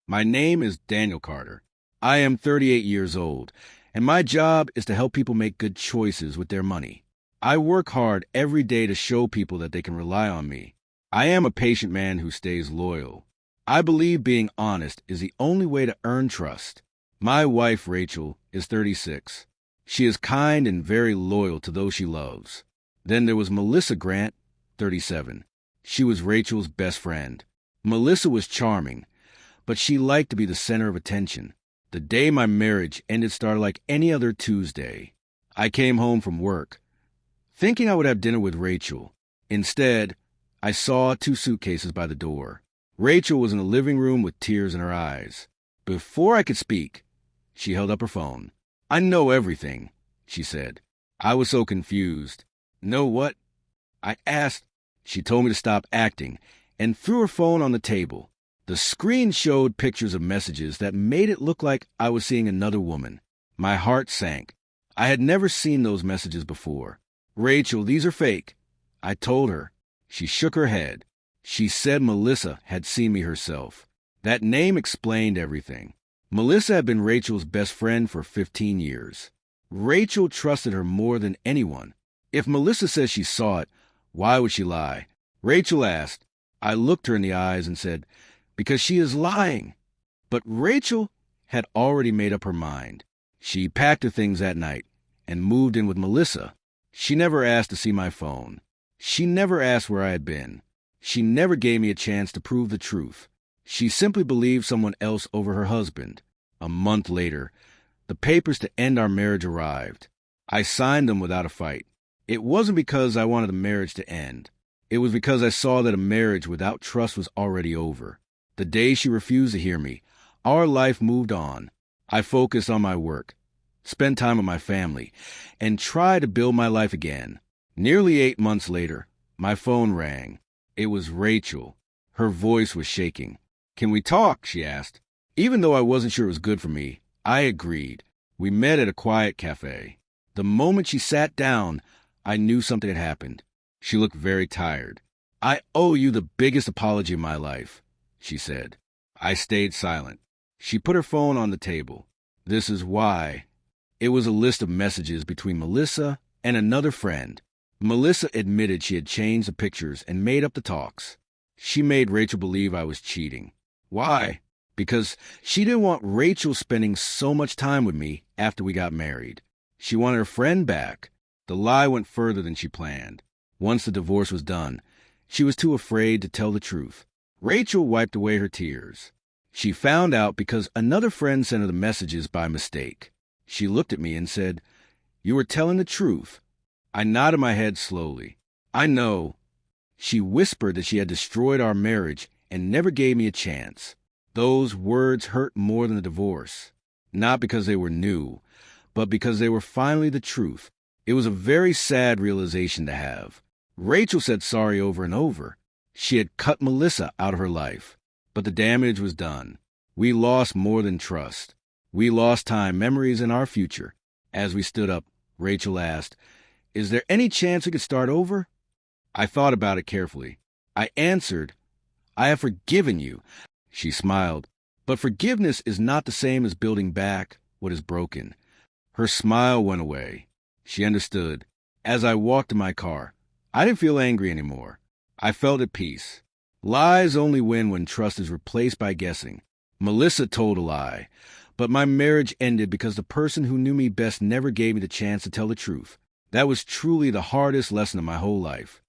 My name is Daniel Carter. I am 38 years old, and my job is to help people make good choices with their money. I work hard every day to show people that they can rely on me. I am a patient man who stays loyal. I believe being honest is the only way to earn trust. My wife, Rachel, is 36. She is kind and very loyal to those she loves. Then there was Melissa Grant, 37. She was Rachel's best friend. Melissa was charming, but she liked to be the center of attention. The day my marriage ended started like any other Tuesday. I came home from work, thinking I would have dinner with Rachel. Instead, I saw 2 suitcases by the door. Rachel was in the living room with tears in her eyes. Before I could speak, she held up her phone. "I know everything," she said. I was so confused. "Know what?" I asked. She told me to stop acting and threw her phone on the table. The screen showed pictures of messages that made it look like I was seeing another woman. My heart sank. I had never seen those messages before. "Rachel, these are fake," I told her. She shook her head. She said Melissa had seen me herself. That name explained everything. Melissa had been Rachel's best friend for 15 years. Rachel trusted her more than anyone. If Melissa says she saw it, why would she lie? Rachel asked. I looked her in the eyes and said, "Because she is lying." But Rachel had already made up her mind. She packed her things that night and moved in with Melissa. She never asked to see my phone. She never asked where I had been. She never gave me a chance to prove the truth. She simply believed someone else over her husband. A month later, the papers to end our marriage arrived. I signed them without a fight. It wasn't because I wanted the marriage to end. It was because I saw that a marriage without trust was already over. The day she refused to hear me, our life moved on. I focused on my work, spent time with my family, and tried to build my life again. Nearly 8 months later, my phone rang. It was Rachel. Her voice was shaking. "Can we talk?" she asked. Even though I wasn't sure it was good for me, I agreed. We met at a quiet cafe. The moment she sat down, I knew something had happened. She looked very tired. "I owe you the biggest apology of my life," she said. I stayed silent. She put her phone on the table. "This is why." It was a list of messages between Melissa and another friend. Melissa admitted she had changed the pictures and made up the talks. She made Rachel believe I was cheating. Why? Because she didn't want Rachel spending so much time with me after we got married. She wanted her friend back. The lie went further than she planned. Once the divorce was done, she was too afraid to tell the truth. Rachel wiped away her tears. She found out because another friend sent her the messages by mistake. She looked at me and said, "You were telling the truth." I nodded my head slowly. "I know." She whispered that she had destroyed our marriage and never gave me a chance. Those words hurt more than the divorce. Not because they were new, but because they were finally the truth. It was a very sad realization to have. Rachel said sorry over and over. She had cut Melissa out of her life. But the damage was done. We lost more than trust. We lost time, memories, and our future. As we stood up, Rachel asked, "Is there any chance we could start over?" I thought about it carefully. I answered, "I have forgiven you." She smiled. But forgiveness is not the same as building back what is broken. Her smile went away. She understood. As I walked to my car, I didn't feel angry anymore. I felt at peace. Lies only win when trust is replaced by guessing. Melissa told a lie, but my marriage ended because the person who knew me best never gave me the chance to tell the truth. That was truly the hardest lesson of my whole life.